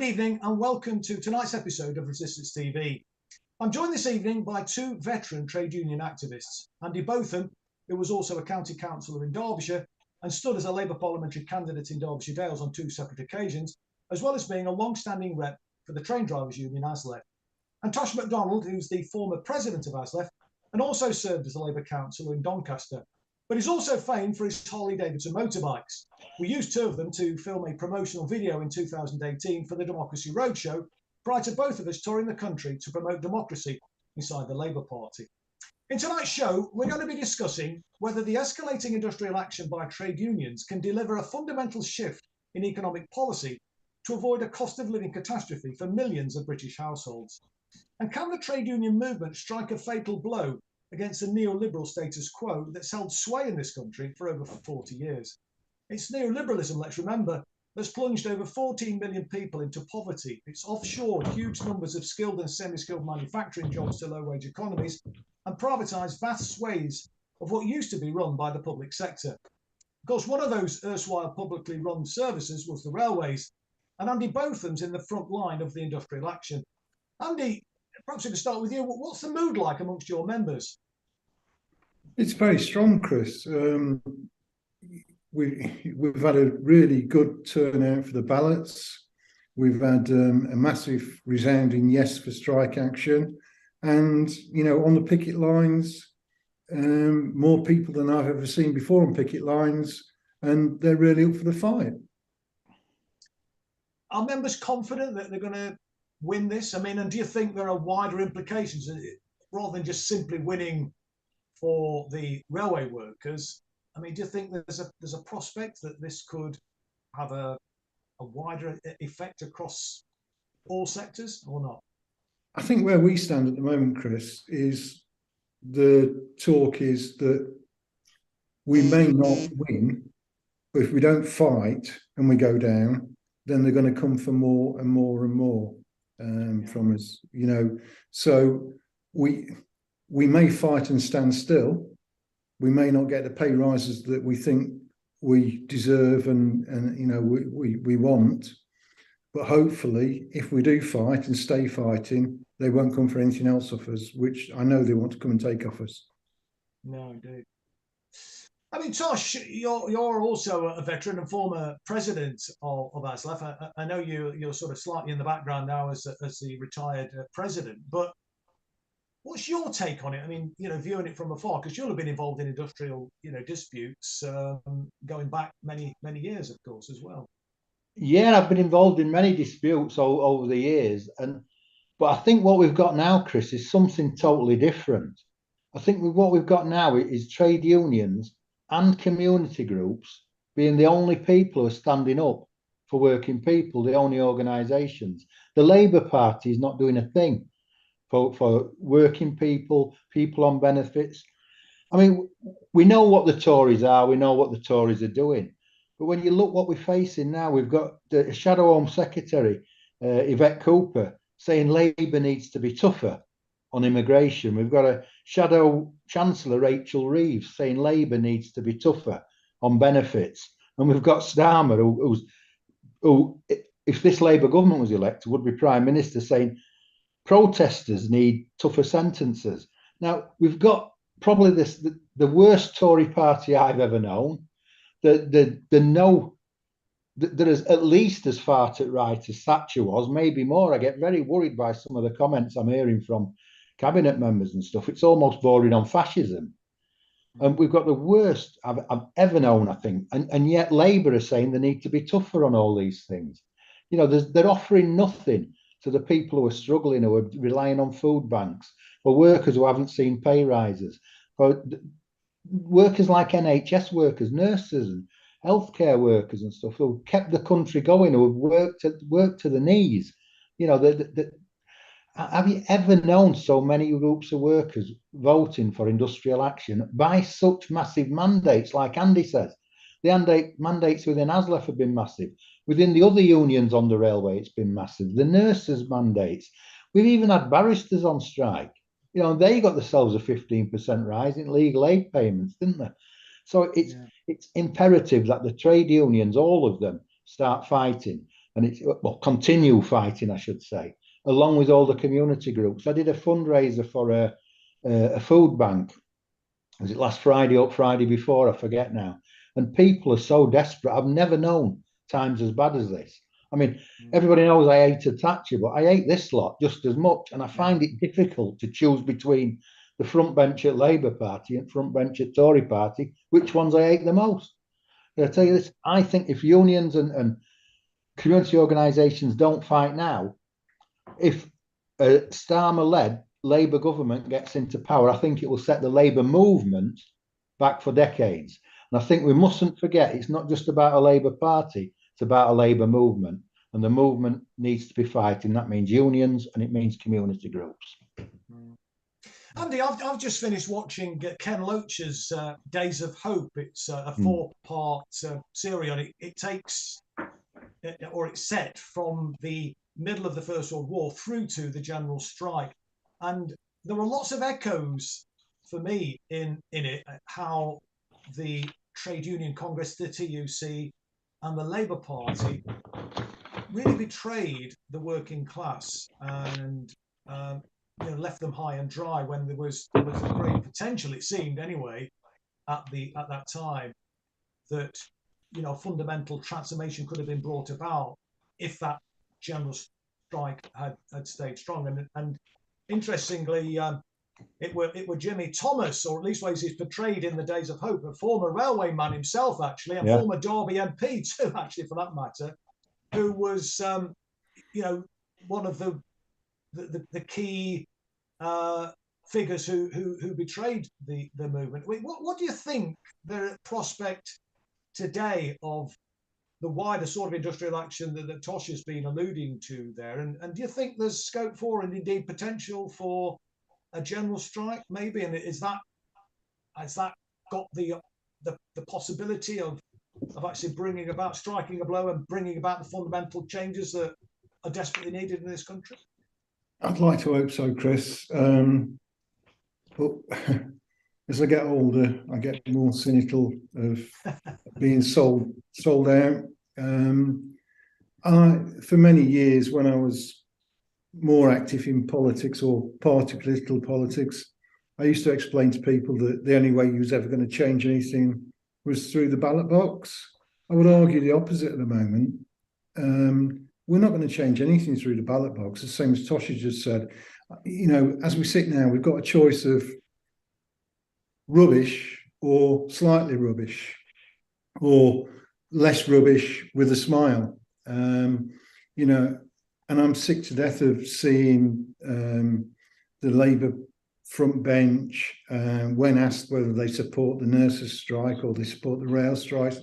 Good evening and welcome to tonight's episode of Resistance TV. I'm joined this evening by two veteran trade union activists, Andy Botham, who was also a county councillor in Derbyshire and stood as a Labour parliamentary candidate in Derbyshire Dales on two separate occasions, as well as being a long-standing rep for the train drivers union ASLEF, and Tosh Mcdonald, who's the former president of ASLEF and also served as a Labour councillor in Doncaster, but he's also famed for his Harley Davidson motorbikes. We used two of them to film a promotional video in 2018 for the Democracy Roadshow, prior to both of us touring the country to promote democracy inside the Labour Party. In tonight's show, we're going to be discussing whether the escalating industrial action by trade unions can deliver a fundamental shift in economic policy to avoid a cost of living catastrophe for millions of British households. And can the trade union movement strike a fatal blow against the neoliberal status quo that's held sway in this country for over 40 years? It's neoliberalism, let's remember, that's plunged over 14 million people into poverty. It's offshored huge numbers of skilled and semi-skilled manufacturing jobs to low-wage economies and privatised vast swathes of what used to be run by the public sector. Of course, one of those erstwhile publicly run services was the railways, and Andy Botham's in the front line of the industrial action. Andy, perhaps we can start with you. What's the mood like amongst your members? It's very strong, Chris. We've had a really good turnout for the ballots. We've had a massive resounding yes for strike action. And, you know, on the picket lines, more people than I've ever seen before on picket lines, and they're really up for the fight. Are members confident that they're going to win this? I mean, and do you think there are wider implications rather than just simply winning for the railway workers? I mean, do you think there's a prospect that this could have a wider effect across all sectors or not? I think where we stand at the moment, Chris, is the talk is that we may not win, but if we don't fight and we go down, then they're going to come for more and more and more from us, you know. So we may fight and stand still. We may not get the pay rises that we think we deserve and you know we want, but hopefully if we do fight and stay fighting, they won't come for anything else off us, which I know they want to come and take off us. No, indeed. I mean, Tosh, you're also a veteran and former president of ASLEF. I know you're sort of slightly in the background now as the retired president, but what's your take on it? I mean, you know, viewing it from afar, because you'll have been involved in industrial, you know, disputes going back many years, of course, as well. Yeah, I've been involved in many disputes over the years, but I think what we've got now, Chris, is something totally different. I think what we've got now is trade unions and community groups being the only people who are standing up for working people, the only organisations. The Labour Party is not doing a thing for working people, people on benefits. I mean, we know what the Tories are, we know what the Tories are doing. But when you look what we're facing now, we've got the Shadow Home Secretary, Yvette Cooper, saying Labour needs to be tougher on immigration. We've got a Shadow Chancellor, Rachel Reeves, saying Labour needs to be tougher on benefits. And we've got Starmer, who, if this Labour government was elected, would be Prime Minister, saying protesters need tougher sentences. Now, we've got probably the worst Tory party I've ever known. There is at least as far to right as Thatcher was, maybe more. I get very worried by some of the comments I'm hearing from cabinet members and stuff. It's almost bordering on fascism. And we've got the worst I've ever known, I think. And yet Labour are saying they need to be tougher on all these things. You know, they're offering nothing to the people who are struggling, who are relying on food banks, for workers who haven't seen pay rises, for workers like NHS workers, nurses and healthcare workers and stuff who kept the country going, who have worked to the knees. You know, have you ever known so many groups of workers voting for industrial action by such massive mandates, like Andy says? The mandates within ASLEF have been massive. Within the other unions on the railway, it's been massive. The nurses' mandates. We've even had barristers on strike. You know, they got themselves a 15% rise in legal aid payments, didn't they? So it's imperative that the trade unions, all of them, start fighting. and it's, well, continue fighting, I should say, along with all the community groups. I did a fundraiser for a food bank. Was it last Friday or Friday before? I forget now. And people are so desperate. I've never known times as bad as this. I mean, everybody knows I hate Thatcher, but I hate this lot just as much. And I find it difficult to choose between the front bench at Labour Party and front bench at Tory Party, which ones I hate the most. But I tell you this, I think if unions and community organisations don't fight now, if a Starmer-led Labour government gets into power, I think it will set the Labour movement back for decades. And I think we mustn't forget, it's not just about a Labour Party, it's about a Labour movement. And the movement needs to be fighting. That means unions and it means community groups. Andy, I've just finished watching Ken Loach's Days of Hope. It's a 4-part series on it. It takes, or it's set from the middle of the First World War through to the general strike. And there were lots of echoes for me in it, how the Trade Union Congress, the TUC, and the Labour Party really betrayed the working class and left them high and dry when there was a great potential, it seemed anyway, at that time, that fundamental transformation could have been brought about if that general strike had stayed strong. And interestingly, it were Jimmy Thomas, or at least ways he's portrayed in the Days of Hope, a former railway man himself, actually, and former Derby MP too, actually, for that matter, who was one of the key figures who betrayed the movement. What do you think the prospect today of the wider sort of industrial action that Tosh has been alluding to there? And do you think there's scope for, and indeed potential for, a general strike maybe? And has that got the possibility of actually bringing about, striking a blow and bringing about the fundamental changes that are desperately needed in this country? I'd like to hope so, Chris. But as I get older, I get more cynical of being sold out. For many years, when I was more active in politics or political politics, I used to explain to people that the only way you was ever going to change anything was through the ballot box. I would argue the opposite at the moment. We're not going to change anything through the ballot box, the same as Tosh just said. As we sit now, we've got a choice of rubbish or slightly rubbish or less rubbish with a smile. And I'm sick to death of seeing the Labour front bench, when asked whether they support the nurses' strike or they support the rail strikes.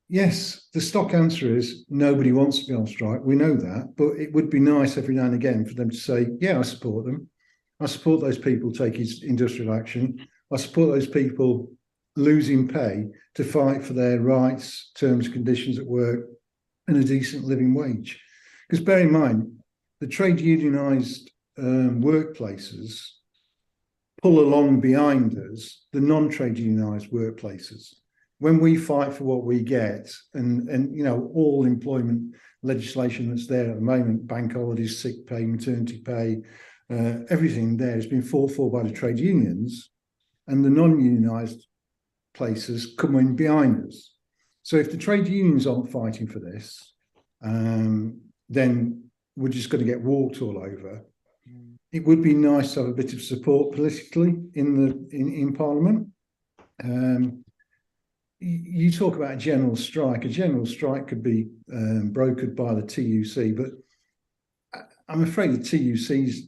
Yes, the stock answer is nobody wants to be on strike. We know that, but it would be nice every now and again for them to say, yeah, I support them. I support those people taking industrial action. I support those people losing pay to fight for their rights, terms, conditions at work, and a decent living wage. Because bear in mind, the trade unionised workplaces pull along behind us the non-trade unionised workplaces. When we fight for what we get, and all employment legislation that's there at the moment, bank holidays, sick pay, maternity pay, everything there has been fought for by the trade unions, and the non-unionised places come in behind us. So if the trade unions aren't fighting for this, then we're just going to get walked all over. It would be nice to have a bit of support politically in Parliament. You talk about a general strike. A general strike could be brokered by the TUC, but I'm afraid the TUC's,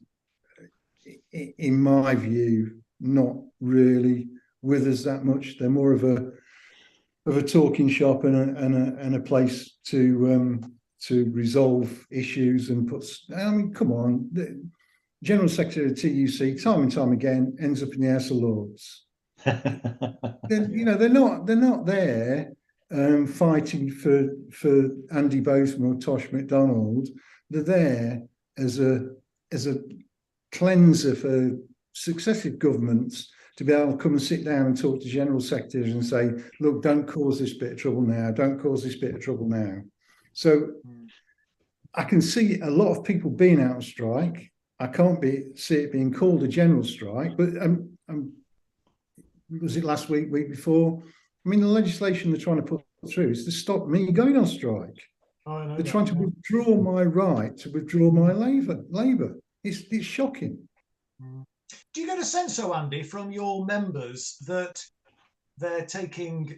in my view, not really with us that much. They're more of a talking shop and a place to resolve issues and put. I mean, come on, the General Secretary of the TUC, time and time again, ends up in the House of Lords. They're not there fighting for Andy Botham or Tosh Mcdonald. They're there as a cleanser for successive governments to be able to come and sit down and talk to general secretaries and say, look, don't cause this bit of trouble now. Don't cause this bit of trouble now. So I can see a lot of people being out on strike. I can't see it being called a general strike, but was it last week, week before? I mean, the legislation they're trying to put through is to stop me going on strike. They're trying to withdraw my right to withdraw my labour. It's shocking. Do you get a sense, though, Andy, from your members that they're taking,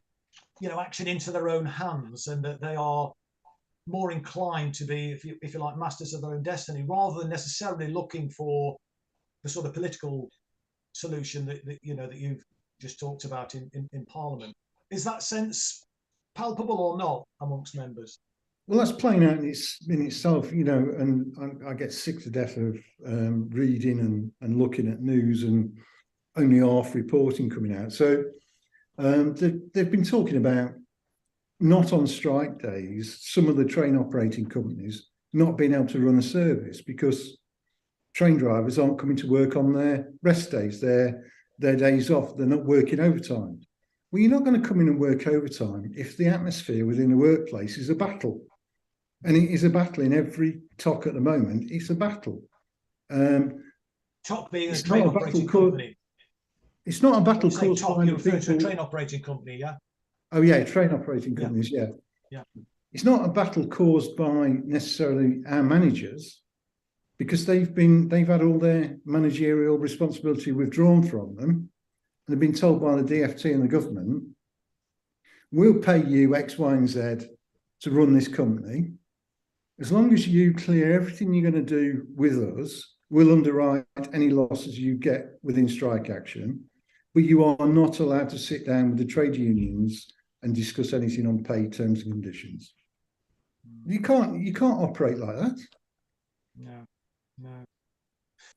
action into their own hands, and that they are more inclined to be, if you like, masters of their own destiny, rather than necessarily looking for the sort of political solution that you've just talked about in Parliament? Is that sense palpable or not amongst members? Well, that's playing out in itself, and I get sick to death of reading and looking at news and only half reporting coming out. So they've been talking about, not on strike days, some of the train operating companies not being able to run a service because train drivers aren't coming to work on their rest days, their days off. They're not working overtime. Well, you're not going to come in and work overtime if the atmosphere within the workplace is a battle. And it is a battle in every TOC at the moment. It's a battle. TOC being a train operating company. It's not a battle caused by the people. A train operating company, yeah? Oh, yeah, train operating companies, yeah. It's not a battle caused by necessarily our managers, because they've had all their managerial responsibility withdrawn from them, and they've been told by the DfT and the government, we'll pay you X, Y, and Z to run this company. As long as you clear everything you're going to do with us, we'll underwrite any losses you get within strike action, but you are not allowed to sit down with the trade unions and discuss anything on pay terms and conditions. You can't operate like that. No.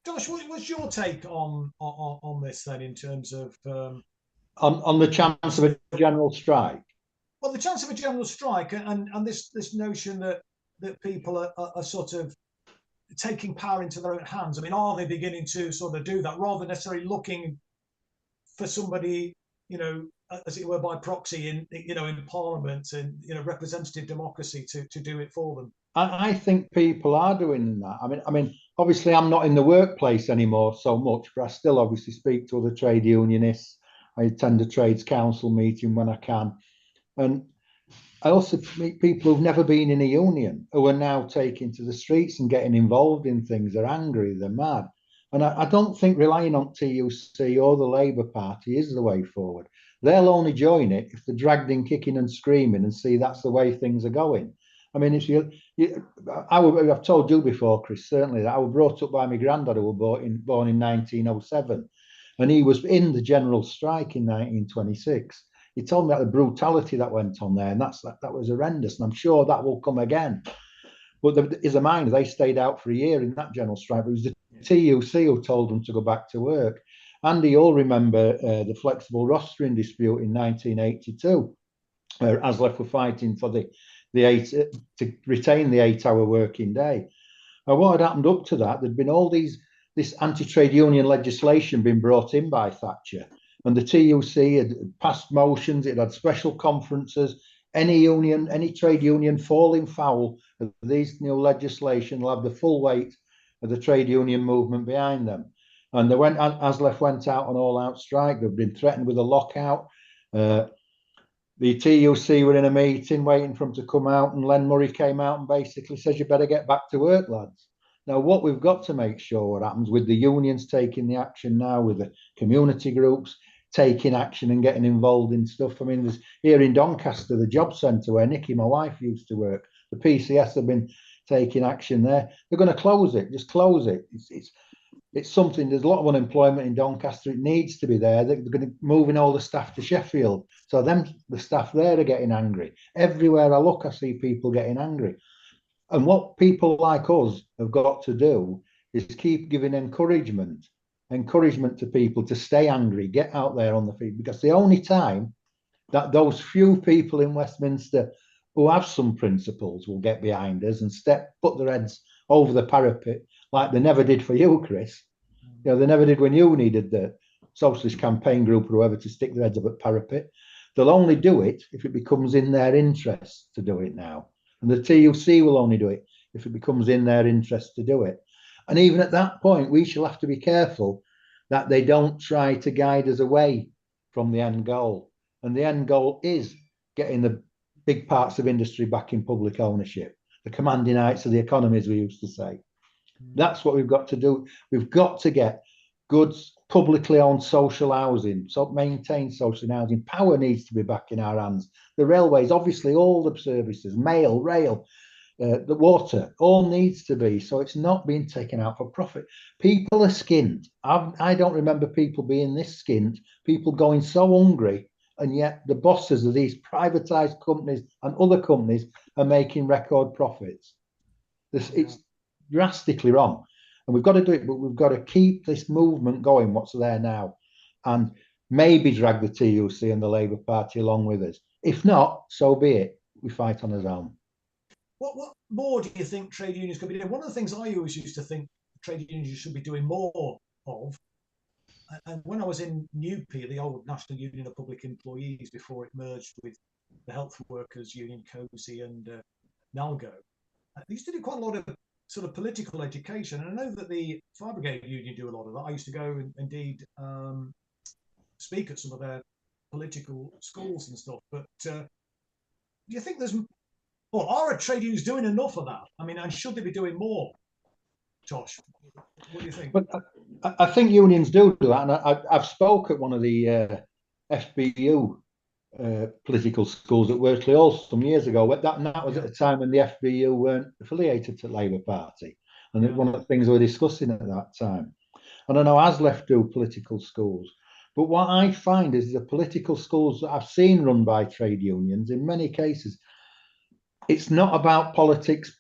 Tosh, what's your take on this then, in terms of on the chance of a general strike? Well, the chance of a general strike, and this notion that people are sort of taking power into their own hands. I mean, are they beginning to sort of do that, rather than necessarily looking for somebody, as it were, by proxy in Parliament and representative democracy to do it for them? I think people are doing that. I mean, obviously, I'm not in the workplace anymore so much, but I still obviously speak to other trade unionists. I attend a trades council meeting when I can, and I also meet people who've never been in a union who are now taking to the streets and getting involved in things. They're angry, they're mad. And I don't think relying on TUC or the Labour Party is the way forward. They'll only join it if they're dragged in kicking and screaming and see that's the way things are going. I mean, I've told you before, Chris, certainly, that I was brought up by my granddad, who was born in 1907, and he was in the general strike in 1926. He told me about the brutality that went on there, and that was horrendous, and I'm sure that will come again. But there is a mind, they stayed out for a year in that general strike. It was the TUC who told them to go back to work. Andy, you'll remember the flexible rostering dispute in 1982, where ASLEF were fighting for to retain the 8-hour working day. And what had happened up to that, there'd been this anti-trade union legislation being brought in by Thatcher, and the TUC had passed motions, it had special conferences. Any trade union falling foul of these new legislation will have the full weight of the trade union movement behind them. And ASLEF went out on all-out strike. They've been threatened with a lockout. The TUC were in a meeting waiting for them to come out, and Len Murray came out and basically says, you better get back to work, lads. Now, what we've got to make sure what happens with the unions taking the action now, with the community groups taking action and getting involved in stuff. I mean, there's here in Doncaster, the job centre where Nikki, my wife, used to work, the PCS have been taking action there. They're going to close it, just close it. It's something, there's a lot of unemployment in Doncaster. It needs to be there. They're going to moving all the staff to Sheffield. So the staff there are getting angry. Everywhere I look, I see people getting angry. And what people like us have got to do is keep giving encouragement to people to stay angry, get out there on the feet, because the only time that those few people in Westminster who have some principles will get behind us and put their heads over the parapet, like they never did for you, Chris. They never did when you needed the Socialist campaign group or whoever to stick their heads up at parapet. They'll only do it if it becomes in their interest to do it now. And the TUC will only do it if it becomes in their interest to do it. And even at that point, we shall have to be careful that they don't try to guide us away from the end goal. And the end goal is getting the big parts of industry back in public ownership, the commanding heights of the economy, as we used to say. That's what we've got to do. We've got to get good, publicly owned social housing, so maintain social housing. Power needs to be back in our hands. The railways, obviously, all the services, mail, rail, the water, all needs to be. So it's not being taken out for profit. People are skinned. I don't remember people being this skinned, people going so hungry, and yet the bosses of these privatized companies and other companies are making record profits. It's drastically wrong. And we've got to do it, but we've got to keep this movement going, what's there now, and maybe drag the TUC and the Labour Party along with us. If not, so be it. We fight on our own. What more do you think trade unions could be doing? One of the things I always used to think trade unions should be doing more of, and when I was in NUPE, the old National Union of Public Employees, before it merged with the Health Workers Union, COSI and NALGO, they used to do quite a lot of sort of political education. And I know that the Fire Brigade Union do a lot of that. I used to go and indeed speak at some of their political schools and stuff. But do you think are trade unions doing enough of that? I mean, and should they be doing more? Tosh, what do you think? But I think unions do that, and I've spoke at one of the FBU political schools at Worsley Hall some years ago. That was at a time when the FBU weren't affiliated to the Labour Party, and one of the things we were discussing at that time. And I know ASLEF do political schools, but what I find is the political schools that I've seen run by trade unions, in many cases, it's not about politics.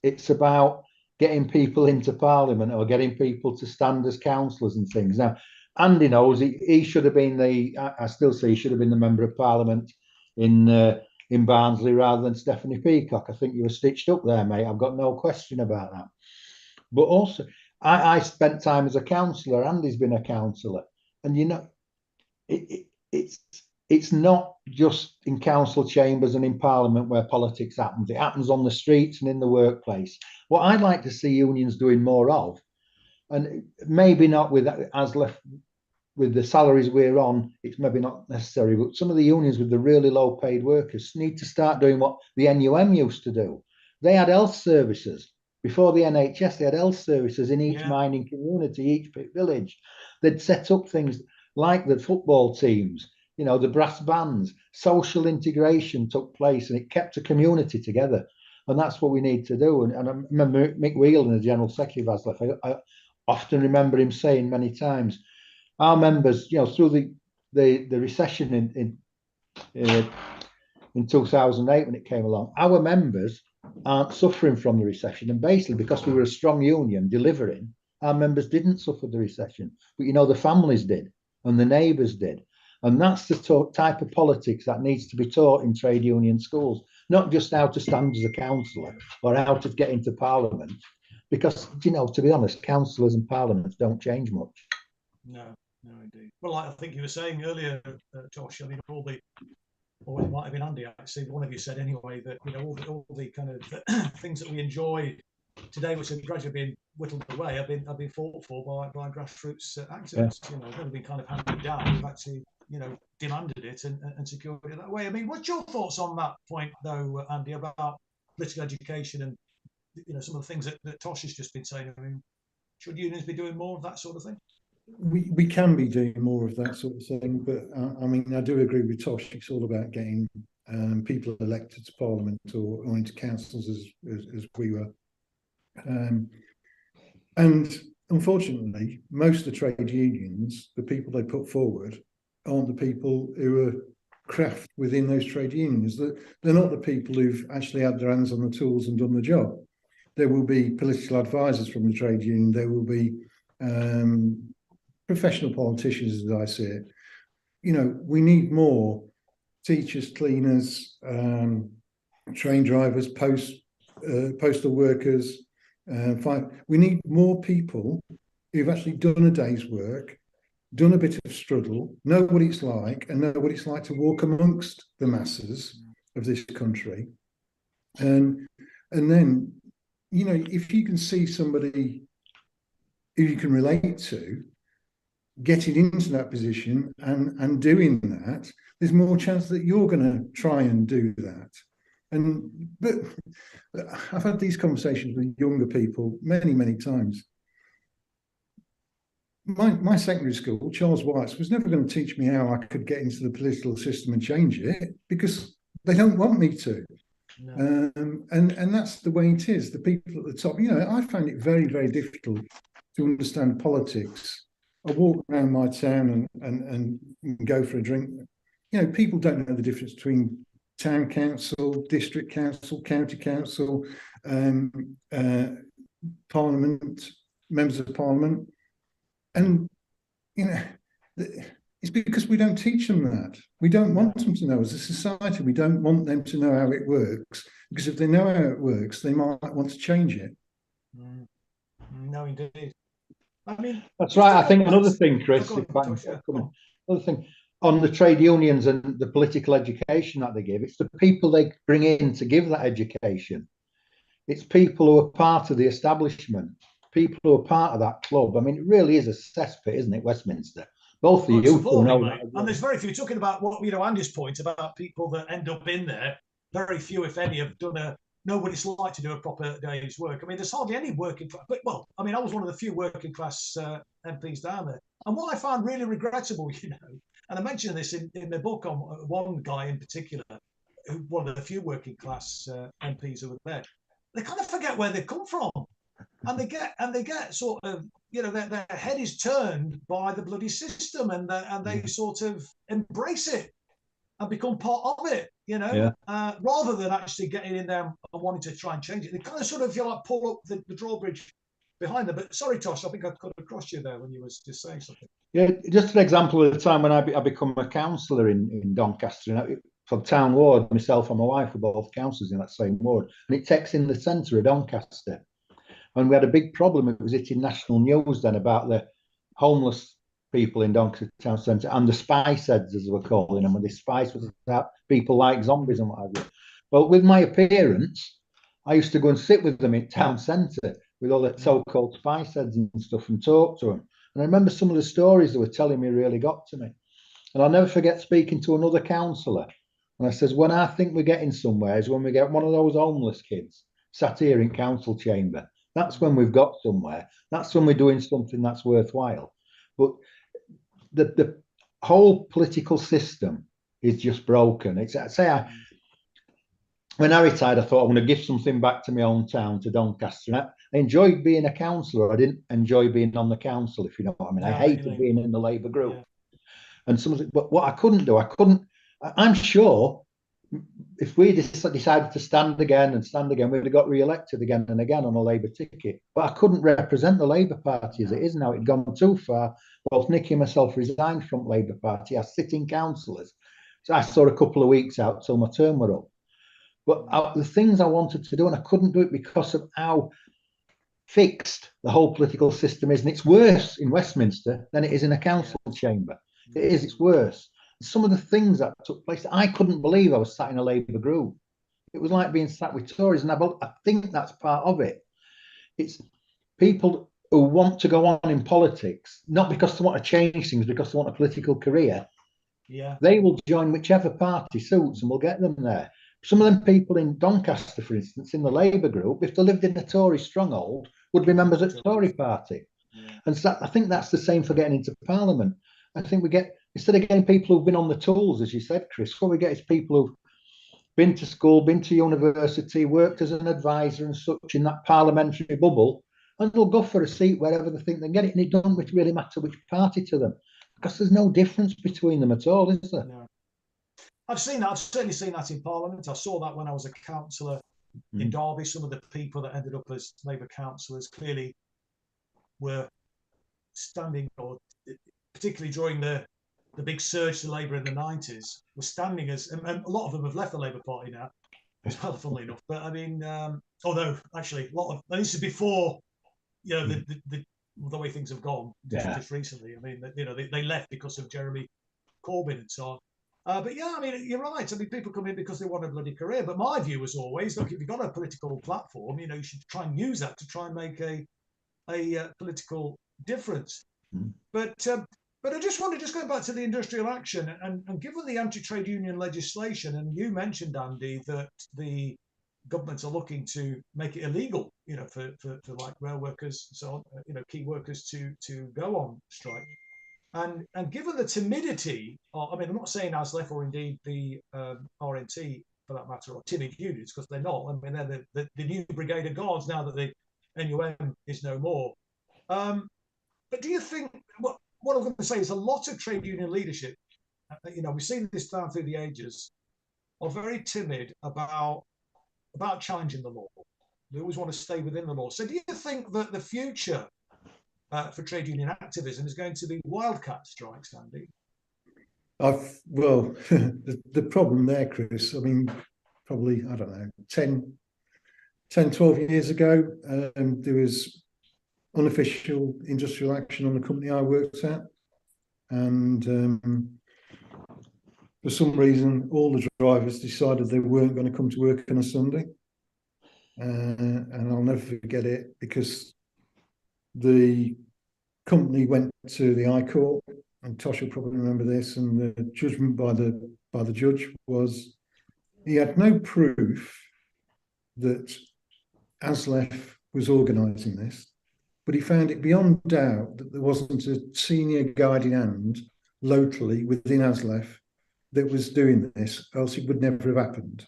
It's about getting people into Parliament or getting people to stand as councillors and things. Now, Andy knows he should have been I still say he should have been the Member of Parliament in Barnsley rather than Stephanie Peacock. I think you were stitched up there, mate. I've got no question about that. But also, I spent time as a councillor. Andy's been a councillor. And, you know, it's not just in council chambers and in Parliament where politics happens. It happens on the streets and in the workplace. What I'd like to see unions doing more of, and maybe not with with the salaries we're on, it's maybe not necessary, but some of the unions with the really low paid workers need to start doing what the NUM used to do. They had health services. Before the NHS, they had health services in each mining community, each village. They'd set up things like the football teams, you know, the brass bands. Social integration took place and it kept a community together. And that's what we need to do. And I remember Mick Whelan, the General Secretary of ASLEF, I often remember him saying many times, our members, you know, through the recession in 2008 when it came along, our members aren't suffering from the recession. And basically, because we were a strong union delivering, our members didn't suffer the recession. But, you know, the families did and the neighbours did. And that's the type of politics that needs to be taught in trade union schools, not just how to stand as a councillor or how to get into Parliament. Because, you know, to be honest, councillors and parliaments don't change much. No, indeed. Well, like I think you were saying earlier, Tosh, I mean, or it might have been Andy, actually, one of you said anyway, that, you know, all the kind of things that we enjoy today, which have gradually been whittled away, have been fought for by grassroots activists. You know, they've never been kind of handed down. We've actually, you know, demanded it and secured it that way. I mean, what's your thoughts on that point, though, Andy, about political education and, you know, some of the things that Tosh has just been saying? I mean, should unions be doing more of that sort of thing? We can be doing more of that sort of thing, but I mean, I do agree with Tosh. It's all about getting people elected to Parliament or into councils as we were. And unfortunately, most of the trade unions, the people they put forward, aren't the people who are craft within those trade unions. They're not the people who've actually had their hands on the tools and done the job. There will be political advisors from the trade union. There will be professional politicians, as I see it. You know, we need more teachers, cleaners, train drivers, postal workers. We need more people who've actually done a day's work, done a bit of struggle, know what it's like, and know what it's like to walk amongst the masses of this country, And then, you know, if you can see somebody who you can relate to getting into that position and doing that, there's more chance that you're going to try and do that. But I've had these conversations with younger people many times. My secondary school, Charles White's, was never going to teach me how I could get into the political system and change it, because they don't want me to. No. And that's the way it is. The people at the top, you know, I found it very difficult to understand politics. I walk around my town and go for a drink. You know, people don't know the difference between town council, district council, county council, parliament, members of parliament. And, you know, it's because we don't teach them that. We don't want them to know. As a society, we don't want them to know how it works, because if they know how it works, they might want to change it. No, indeed. I mean, that's right. I think another thing, Chris, another thing on the trade unions and the political education that they give, it's the people they bring in to give that education. It's people who are part of the establishment, people who are part of that club. I mean, it really is a cesspit, isn't it, Westminster? Both the youth will know that. And there's very few, talking about what, you know, Andy's point about people that end up in there, very few, if any, have know what it's like to do a proper day's work. I mean, there's hardly any working class, but, well, I mean, I was one of the few working class MPs down there. And what I found really regrettable, you know, and I mentioned this in the book on one guy in particular, who one of the few working class MPs who were there, they kind of forget where they come from. And they get sort of, you know, their head is turned by the bloody system, and they sort of embrace it and become part of it, you know, rather than actually getting in there and wanting to try and change it. They kind of sort of, you know, like pull up the drawbridge behind them. But sorry, Tosh, I think I cut across you there when you was just saying something. Yeah, just an example of the time when I become a councillor in Doncaster. For town ward, myself and my wife were both councillors in that same ward, and it takes in the centre of Doncaster. And we had a big problem. It was hitting national news then about the homeless people in Doncaster town centre and the spice heads, as they were calling them, and the spice was about people like zombies and what have you. Well, with my appearance, I used to go and sit with them in town centre with all the so-called spice heads and stuff and talk to them. And I remember some of the stories they were telling me really got to me. And I'll never forget speaking to another councillor. And I says, when I think we're getting somewhere is when we get one of those homeless kids sat here in council chamber. That's when we've got somewhere. That's when we're doing something that's worthwhile. But the whole political system is just broken. When I retired, I thought I'm going to give something back to my own town, to Doncaster. And I enjoyed being a councillor. I didn't enjoy being on the council, if you know what I mean. I hated being in the Labour group. Yeah. And but what I couldn't do, I'm sure if we decided to stand again, we'd have got re-elected again and again on a Labour ticket. But I couldn't represent the Labour Party as it is now. It'd gone too far. Both Nicky and myself resigned from Labour Party as sitting councillors. So I saw a couple of weeks out till my term were up. But the things I wanted to do, and I couldn't do it because of how fixed the whole political system is. And it's worse in Westminster than it is in a council chamber. It's worse. Some of the things that took place, I couldn't believe I was sat in a Labour group. It was like being sat with Tories, and I think that's part of it. It's people who want to go on in politics, not because they want to change things, because they want a political career. Yeah, they will join whichever party suits, and we'll get them there. Some of them people in Doncaster, for instance, in the Labour group, if they lived in a Tory stronghold, would be members of the Tory party. Yeah. And so I think that's the same for getting into Parliament. I think we get, instead of getting people who've been on the tools, as you said, Chris, what we get is people who've been to school, been to university, worked as an advisor and such in that parliamentary bubble, and they'll go for a seat wherever they think they get it. And it doesn't really matter which party to them, because there's no difference between them at all, is there? No. I've seen that. I've certainly seen that in Parliament. I saw that when I was a councillor in Derby. Some of the people that ended up as Labour councillors clearly were standing, or particularly during the big surge to Labour in the 90s, were standing as, and a lot of them have left the Labour Party now, as well, funnily enough. But I mean, although actually a lot of, this is before, you know, the way things have gone just recently. I mean, you know, they left because of Jeremy Corbyn and so on. But yeah, I mean, you're right. I mean, people come in because they want a bloody career. But my view was always, look, if you've got a political platform, you should try and use that to try and make a political difference. Mm. But I just want to just go back to the industrial action and given the anti-trade union legislation, and you mentioned, Andy, that the governments are looking to make it illegal, for like rail workers and so on, key workers to go on strike. And given the timidity, I mean, I'm not saying ASLEF or indeed the RNT for that matter are timid unions, because they're not. I mean, they're the new brigade of guards now that the NUM is no more. But do you think what I'm going to say is a lot of trade union leadership, we've seen this down through the ages, are very timid about challenging the law. They always want to stay within the law. So do you think that the future for trade union activism is going to be wildcat strikes, Andy? Well, the problem there, Chris, I mean, probably, I don't know, 10, 12 years ago, there was unofficial industrial action on the company I worked at. And for some reason, all the drivers decided they weren't going to come to work on a Sunday. And I'll never forget it, because the company went to the High Court, and Tosh will probably remember this, and the judgment by the judge was he had no proof that ASLEF was organising this, but he found it beyond doubt that there wasn't a senior guiding hand locally within ASLEF that was doing this, else it would never have happened.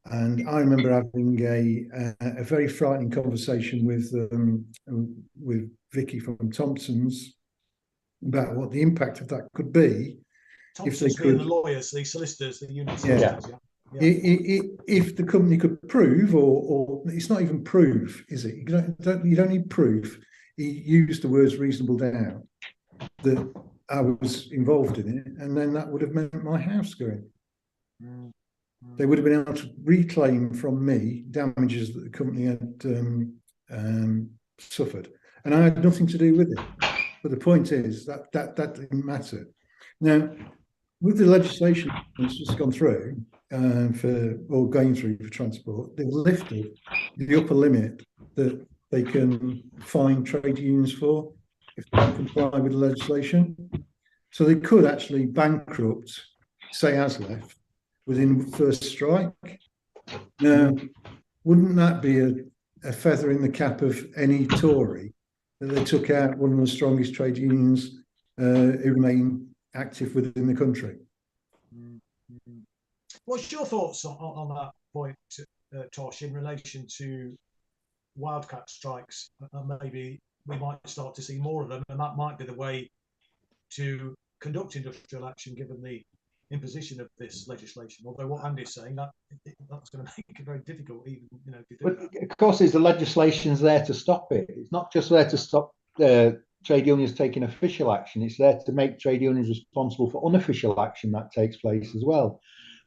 And I remember having a very frightening conversation with Vicky from Thompson's about what the impact of that could be. Thompson's if they could, the lawyers, the solicitors, the union solicitors. Yeah. If the company could prove, or it's not even proof, is it? You don't need proof. He used the words reasonable doubt that I was involved in it, and then that would have meant my house going. They would have been able to reclaim from me damages that the company had suffered, and I had nothing to do with it. But the point is that didn't matter. Now, with the legislation that's just gone through going through for transport, they've lifted the upper limit that they can fine trade unions for if they don't comply with the legislation. So they could actually bankrupt, say, ASLEF within the first strike. Now, wouldn't that be a feather in the cap of any Tory that they took out one of the strongest trade unions who remain active within the country? What's your thoughts on that point, Tosh, in relation to wildcat strikes? And maybe we might start to see more of them, and that might be the way to conduct industrial action given the imposition of this legislation. Although what Andy's saying, that's going to make it very difficult, even to do but that. Of course, the legislation's there to stop it. It's not just there to stop trade unions taking official action. It's there to make trade unions responsible for unofficial action that takes place as well.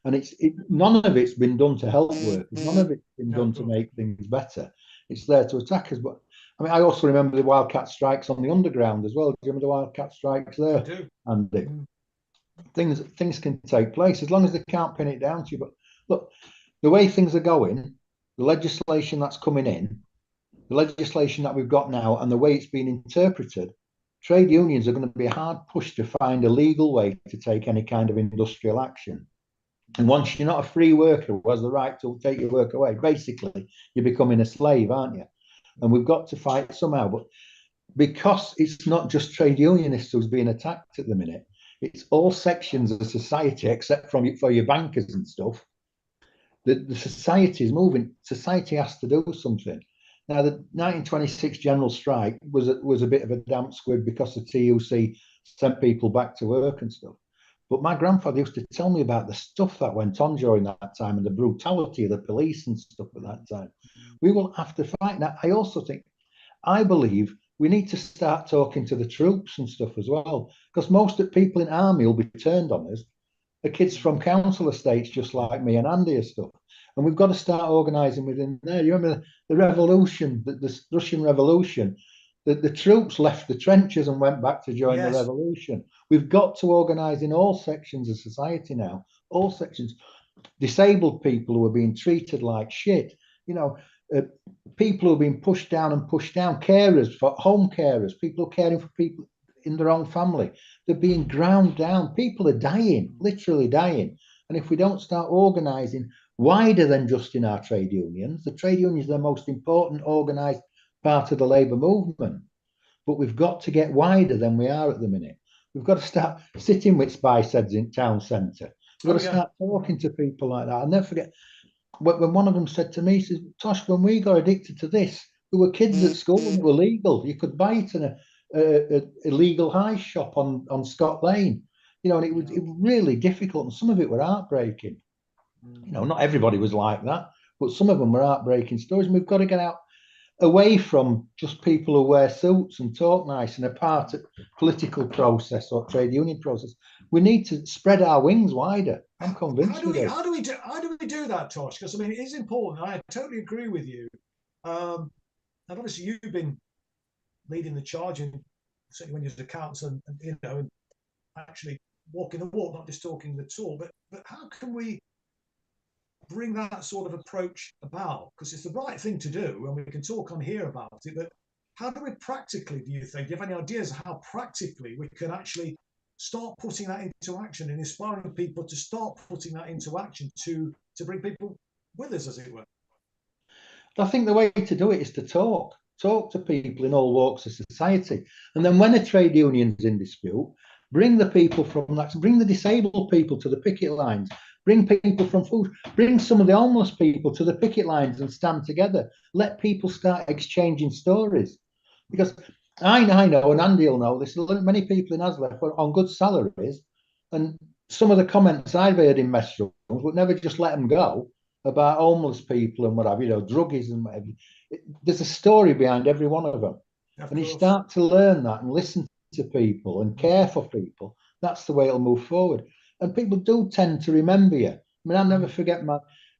And none of it's been done to help workers. None of it's been done to make things better. It's there to attack us. But I mean, I also remember the wildcat strikes on the underground as well. Do you remember the wildcat strikes there? I do. And things can take place as long as they can't pin it down to you. But look, the way things are going, the legislation that's coming in, the legislation that we've got now, and the way it's been interpreted, trade unions are going to be hard pushed to find a legal way to take any kind of industrial action. And once you're not a free worker who has the right to take your work away, basically you're becoming a slave, aren't you? And we've got to fight somehow. But because it's not just trade unionists who's being attacked at the minute, it's all sections of society, except for your bankers and stuff. The society is moving. Society has to do something. Now, the 1926 general strike was a bit of a damp squib because the TUC sent people back to work and stuff. But my grandfather used to tell me about the stuff that went on during that time and the brutality of the police and stuff at that time. We will have to fight. Now, I believe we need to start talking to the troops and stuff as well, because most of the people in army will be turned on us. The kids from council estates, just like me and Andy and stuff. And we've got to start organising within there. You remember the revolution, the Russian Revolution? The troops left the trenches and went back to join the Yes. revolution. We've got to organise in all sections of society now, all sections. Disabled people who are being treated like shit, people who are being pushed down, carers, for home carers, people caring for people in their own family, they're being ground down. People are dying, literally dying. And if we don't start organising wider than just in our trade unions, the trade unions are the most important organised part of the labour movement. But we've got to get wider than we are at the minute. We've got to start sitting with spice heads in town centre. We've got to start talking to people like that. I'll never forget when one of them said to me, he says, Tosh, when we got addicted to this, there were kids at school and it were legal. You could buy it in a illegal high shop on Scott Lane. And it was really difficult, and some of it were heartbreaking. Not everybody was like that, but some of them were heartbreaking stories. And we've got to get out away from just people who wear suits and talk nice and are part of political process or trade union process. We need to spread our wings wider. I'm convinced. How do we do that, Tosh? Because it is important. I totally agree with you. And obviously you've been leading the charge, and certainly when you're the council, and actually walking the walk, not just talking the talk. But how can we bring that sort of approach about? Because it's the right thing to do, and we can talk on here about it. But how do we practically, do you think? Do you have any ideas of how practically we can actually start putting that into action and inspiring people to start putting that into action to bring people with us, as it were? I think the way to do it is to talk to people in all walks of society. And then when a trade union's in dispute, bring the people from that, bring the disabled people to the picket lines, bring people from food, bring some of the homeless people to the picket lines and stand together. Let people start exchanging stories. Because I know, and Andy will know this, many people in Asleff are on good salaries, and some of the comments I've heard in mess rooms would never just let them go about homeless people and whatever, druggies and whatever. There's a story behind every one of them. And you start to learn that and listen to people and care for people. That's the way it'll move forward. And people do tend to remember you. I'll never forget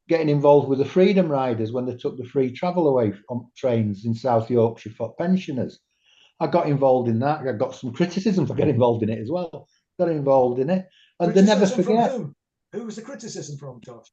getting involved with the Freedom Riders when they took the free travel away on trains in South Yorkshire for pensioners. I got involved in that. I got some criticism for getting involved in it as well. Got involved in it. And they never forget. From who? Who was the criticism from, Josh?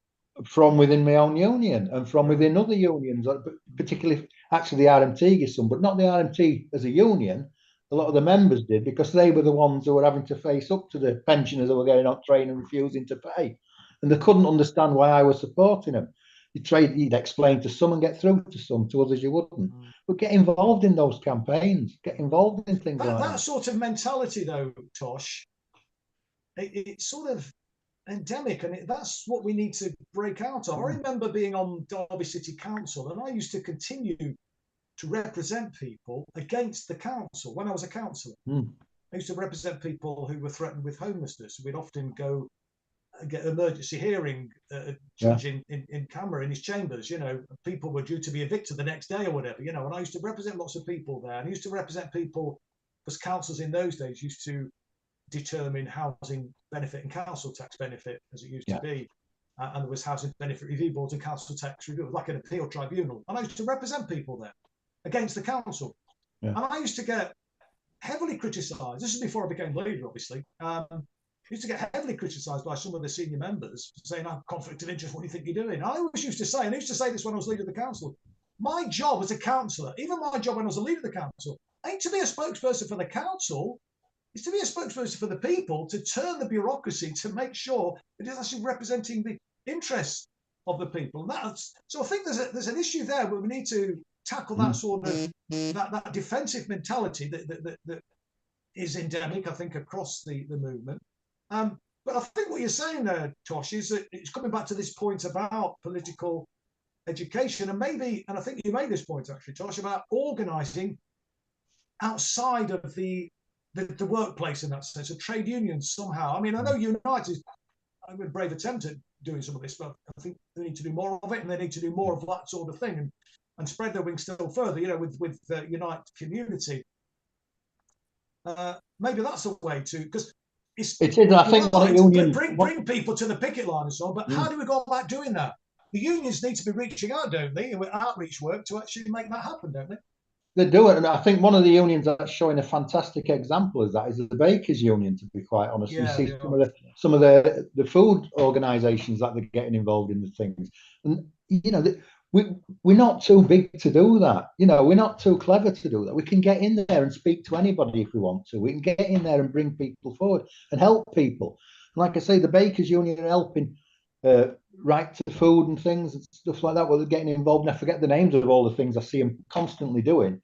From within my own union and from within other unions, particularly actually the RMT gets some, but not the RMT as a union. A lot of the members did, because they were the ones who were having to face up to the pensioners who were getting on train and refusing to pay. And they couldn't understand why I was supporting them. You'd explain to some and get through to some, to others you wouldn't. But get involved in those campaigns, get involved in things like that. That sort of mentality, though, Tosh, it's sort of endemic, and that's what we need to break out of. I remember being on Derby City Council, and I used to continue to represent people against the council when I was a councillor. I used to represent people who were threatened with homelessness. We'd often go and get an emergency hearing judge in camera in his chambers. People were due to be evicted the next day or whatever, and I used to represent lots of people there. And I used to represent people, because councils in those days used to determine housing benefit and council tax benefit, as it used to be. And there was housing benefit review boards and council tax review. It was like an appeal tribunal. And I used to represent people there against the council. And I used to get heavily criticised. This is before I became leader, obviously. I used to get heavily criticised by some of the senior members, saying, "I'm conflict of interest, what do you think you're doing?" I always used to say, and I used to say this when I was leader of the council, my job as a councillor, even my job when I was a leader of the council, ain't to be a spokesperson for the council. It's to be a spokesperson for the people, to turn the bureaucracy to make sure it is actually representing the interests of the people. So I think there's an issue there where we need to tackle that sort of that defensive mentality that is endemic, I think, across the movement. But I think what you're saying there, Tosh, is that it's coming back to this point about political education, and I think you made this point actually, Tosh, about organising outside of the workplace in that sense, of trade unions somehow. I know United, I'm a brave attempt at doing some of this, but I think they need to do more of it, and they need to do more of that sort of thing, and spread their wings still further, with Unite Community. Maybe that's a way to, because it is. I think what unions bring people to the picket line and so on, but how do we go about doing that? The unions need to be reaching out, don't they, with outreach work to actually make that happen, don't they? They do it, and I think one of the unions that's showing a fantastic example of that is the Bakers Union. To be quite honest, Yeah, you see some of the food organisations that they're getting involved in the things, and you know, we're not too big to do that. You know, we're not too clever to do that. We can get in there and speak to anybody if we want to. We can get in there and bring people forward and help people. And like I say, the Bakers Union are helping. Right to food and things and stuff like that. Well, they're getting involved, and I forget the names of all the things I see them constantly doing.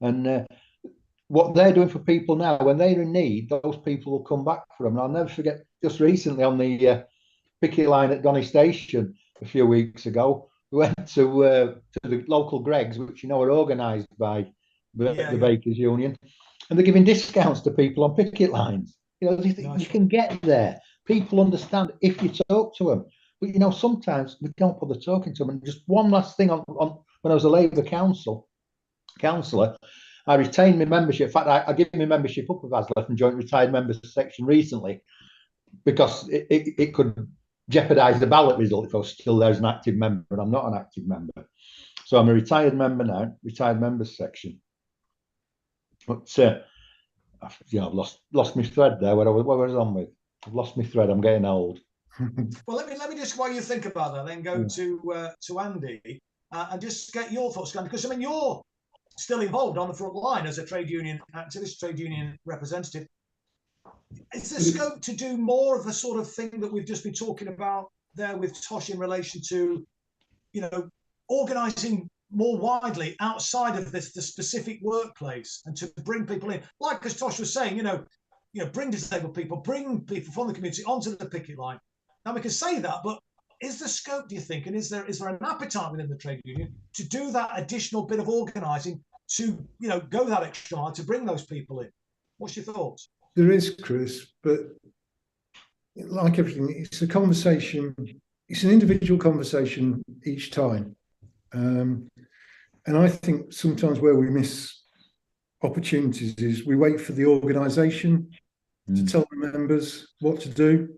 And what they're doing for people now, when they're in need, those people will come back for them. And I'll never forget, just recently on the picket line at Donny Station a few weeks ago, we went to the local Greggs, which you know are organised by the Bakers Union, and they're giving discounts to people on picket lines. You know, you can get there. People understand if you talk to them. But, you know, sometimes we don't bother talking to them. And just one last thing on when I was a Labour councillor, I retained my membership. In fact, I gave my membership up of ASLEF and Joint Retired Members section recently because it could jeopardise the ballot result if I was still there as an active member, and I'm not an active member. So I'm a retired member now, retired members section. But I've lost my thread there. What I was on with. I've lost my thread. I'm getting old. Well, let me just, while you think about that, then go to Andy and just get your thoughts, Andy, because I mean you're still involved on the front line as a trade union activist, trade union representative. Is there scope to do more of the sort of thing that we've just been talking about there with Tosh in relation to, you know, organising more widely outside of the specific workplace and to bring people in, like as Tosh was saying, you know, bring disabled people, bring people from the community onto the picket line. Now we can say that, but is there scope, do you think, and is there an appetite within the trade union to do that additional bit of organising to, you know, go that extra mile to bring those people in? What's your thoughts? There is, Chris, but like everything, it's a conversation. It's an individual conversation each time, and I think sometimes where we miss opportunities is we wait for the organisation to tell the members what to do.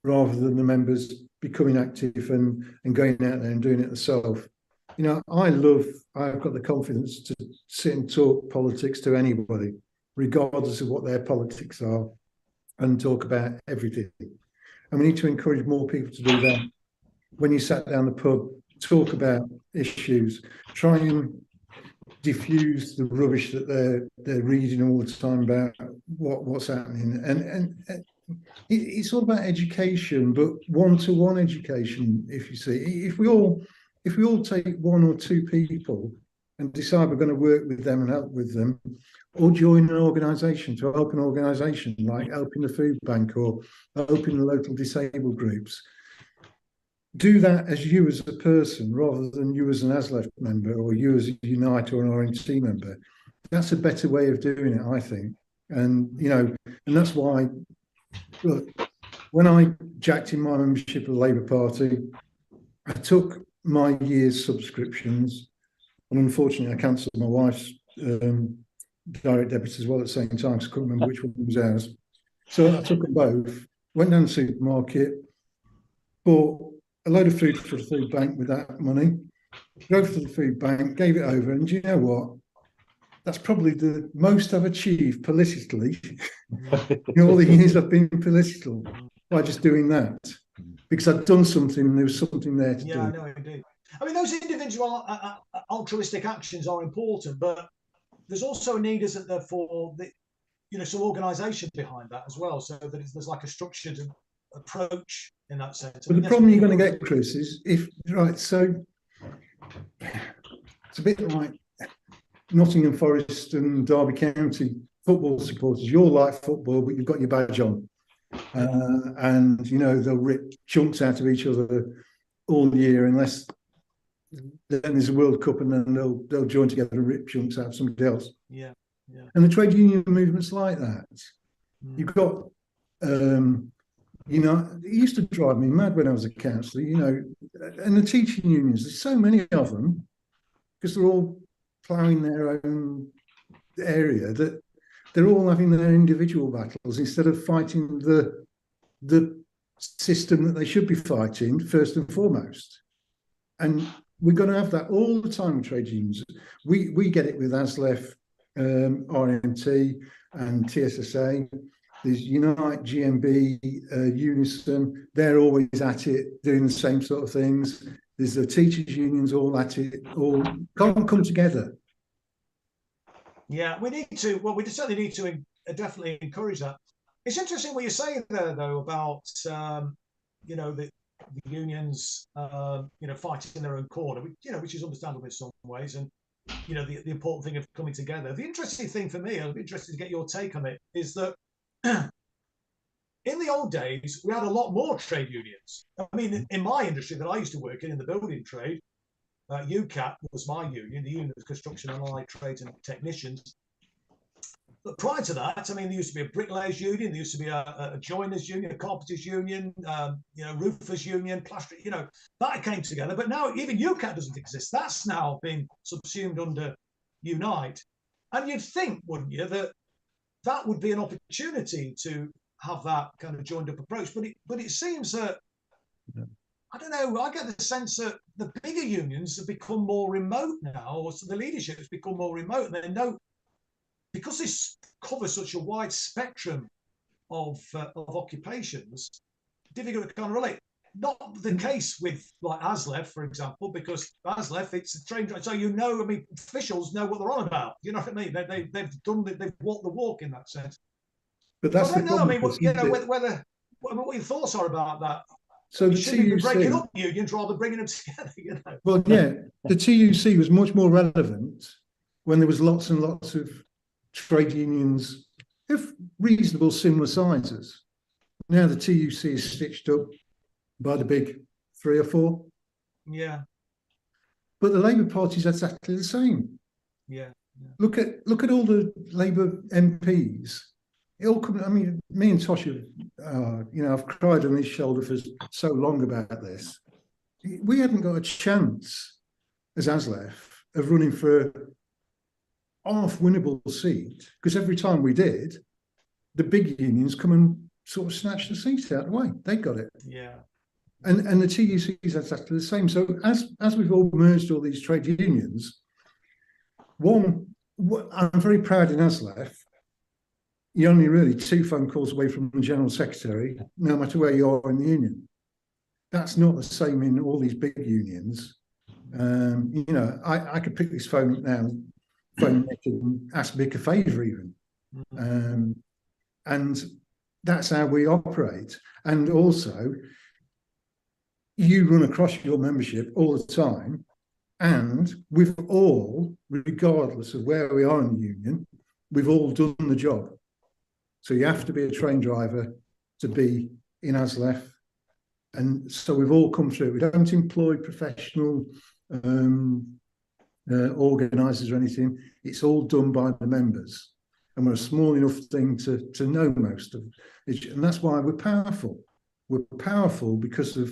Rather than the members becoming active and going out there and doing it themselves. You know, I've got the confidence to sit and talk politics to anybody, regardless of what their politics are, and talk about everything. And we need to encourage more people to do that. When you sat down the pub, talk about issues, try and diffuse the rubbish that they're reading all the time about what's happening. And it's all about education, but one-to-one education. If you see, if we all take one or two people and decide we're going to work with them and help with them, or join an organisation to help an organisation like helping the food bank or helping the local disabled groups, do that as you as a person rather than you as an ASLEF member or you as a Unite or an RNC member. That's a better way of doing it, I think. And you know, and that's why. Look, when I jacked in my membership of the Labour Party, I took my year's subscriptions, and unfortunately I cancelled my wife's direct debits as well at the same time, because I couldn't remember which one was ours. So I took them both, went down to the supermarket, bought a load of food for the food bank with that money, drove to the food bank, gave it over, and do you know what? That's probably the most I've achieved politically in all the years I've been political, by just doing that. Because I'd done something and there was something there to do. Yeah, I know, indeed. I mean, those individual altruistic actions are important, but there's also a need, isn't there, for the, you know, some organisation behind that as well, so that there's like a structured approach in that sense. But the problem you're going to get, Chris, is so it's a bit like Nottingham Forest and Derby County football supporters. You're like football, but you've got your badge on. And, you know, they'll rip chunks out of each other all year unless then there's a World Cup and then they'll join together and rip chunks out of somebody else. Yeah. And the trade union movement's like that. You've got, you know, it used to drive me mad when I was a councillor, you know, and the teaching unions, there's so many of them because they're all ploughing their own area that they're all having their individual battles instead of fighting the system that they should be fighting first and foremost. And we're going to have that all the time with trade unions. We get it with ASLEF, RMT, and TSSA. There's Unite, GMB, Unison. They're always at it, doing the same sort of things. There's the teachers' unions all at it, all can't come together. Yeah, we need to. Well, we certainly need to definitely encourage that. It's interesting what you're saying there, though, about the unions, fighting their own corner, which is understandable in some ways, and the important thing of coming together. The interesting thing for me, I'd be interested to get your take on it, is that in the old days we had a lot more trade unions. I mean, in my industry that I used to work in the building trade, UCAT was my union, the Union of Construction and Allied Trades and Technicians. But prior to that, I mean, there used to be a bricklayers union, there used to be a joiners union, a carpenters union, roofers union, plaster, that came together. But now even UCAT doesn't exist. That's now been subsumed under Unite. And you'd think, wouldn't you, that would be an opportunity to have that kind of joined up approach. But it seems that, I don't know, I get the sense that the bigger unions have become more remote now, or so the leadership has become more remote, and they know, because this covers such a wide spectrum of occupations, difficult to kind of relate. Not the case with like ASLEF, for example, because ASLEF, it's a train, so officials know what they're on about. You know what I mean? They've walked the walk in that sense. But that's I don't know. I mean, what your thoughts are about that. So the should be breaking TUC, up unions rather than bringing them together. Well, yeah, the TUC was much more relevant when there was lots and lots of trade unions of reasonable similar sizes. Now the TUC is stitched up by the big 3 or 4. Yeah. But the Labour Party is exactly the same. Yeah. Look at all the Labour MPs. It all come. I mean, me and Tosh have, I've cried on his shoulder for so long about this. We hadn't got a chance as ASLEF of running for a half-winnable seat, because every time we did, the big unions come and sort of snatch the seat out of the way. They got it. Yeah. And the TUC is exactly the same. So as we've all merged all these trade unions, I'm very proud in ASLEF. You're only really 2 phone calls away from the General Secretary, no matter where you are in the union. That's not the same in all these big unions. I could pick this phone up now, phone Nick and ask Mick a favour even. And that's how we operate. And also, you run across your membership all the time, and we've all, regardless of where we are in the union, we've all done the job. So you have to be a train driver to be in ASLEF. And so we've all come through. We don't employ professional organisers or anything. It's all done by the members. And we're a small enough thing to know most of it. And that's why we're powerful. We're powerful because of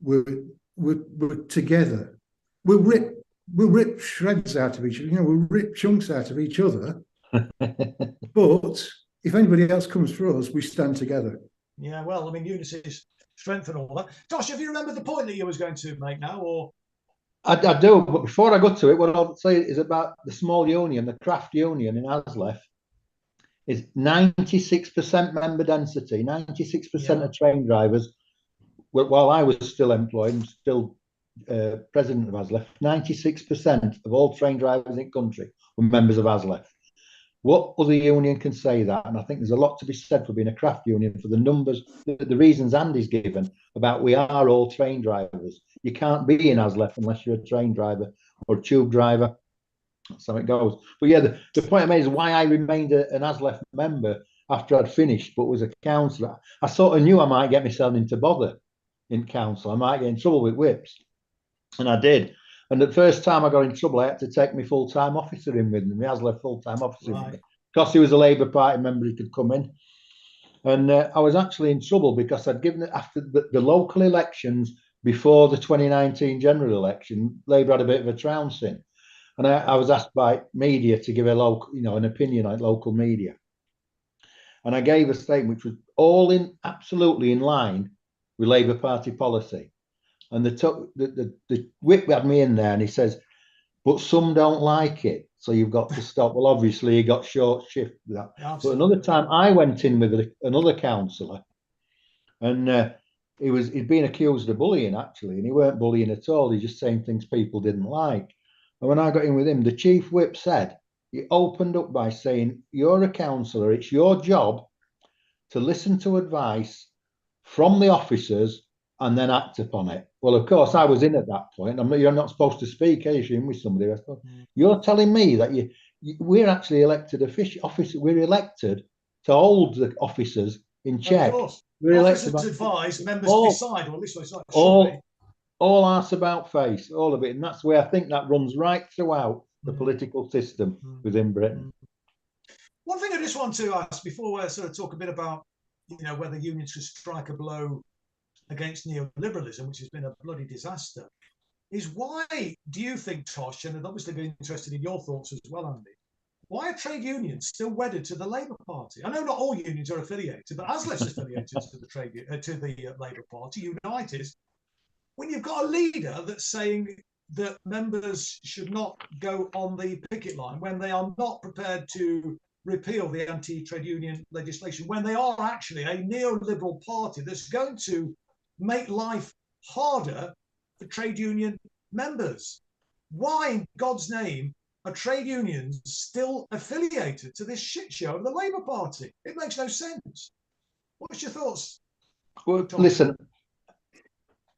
we're together. We'll rip shreds out of each other. We'll rip chunks out of each other. But if anybody else comes through us, we stand together. Yeah, well, I mean, unity is strength and all that. Tosh, have you remembered the point that you was going to make now, or? I do, but before I go to it, what I'll say is about the small union, the craft union in ASLEF, is 96% member density, 96% of train drivers. While I was still employed and still president of ASLEF, 96% of all train drivers in the country were members of ASLEF. What other union can say that? And I think there's a lot to be said for being a craft union, for the numbers, the reasons Andy's given about we are all train drivers. You can't be in ASLEF unless you're a train driver or a tube driver. That's how it goes. But yeah, the point I made is why I remained an ASLEF member after I'd finished, but was a councillor. I sort of knew I might get myself into bother in council. I might get in trouble with whips. And I did. And the first time I got in trouble, I had to take my full-time officer in with me, my ASLEF full-time officer in with me, because he was a Labour Party member, he could come in. And I was actually in trouble because I'd given it after the local elections before the 2019 general election. Labour had a bit of a trouncing. And I was asked by media to give a local, an opinion like local media. And I gave a statement which was all absolutely in line with Labour Party policy. And the whip had me in there, and he says, but some don't like it, so you've got to stop. Well, obviously, he got short shift with that. Absolutely. But another time, I went in with another councillor, and he'd been accused of bullying, actually, and he weren't bullying at all. He's just saying things people didn't like. And when I got in with him, the chief whip said, he opened up by saying, you're a councillor, it's your job to listen to advice from the officers and then act upon it. Well, of course, I was in at that point. You're not supposed to speak, are you, with somebody? You're telling me that we're actually elected officers. We're elected to hold the officers in check. Of course. We're officers advise, members decide, or at least it's like all arse about face, all of it. And that's where I think that runs right throughout the political system within Britain. One thing I just want to ask before we sort of talk a bit about, whether unions could strike a blow against neoliberalism, which has been a bloody disaster, is why do you think, Tosh, and I'd obviously be interested in your thoughts as well, Andy, why are trade unions still wedded to the Labour Party? I know not all unions are affiliated, but ASLEF's affiliated to the Labour Party, Unite is. When you've got a leader that's saying that members should not go on the picket line, when they are not prepared to repeal the anti-trade union legislation, when they are actually a neoliberal party that's going to make life harder for trade union members. Why, in God's name, are trade unions still affiliated to this shit show of the Labour Party? It makes no sense. What's your thoughts? Well, listen,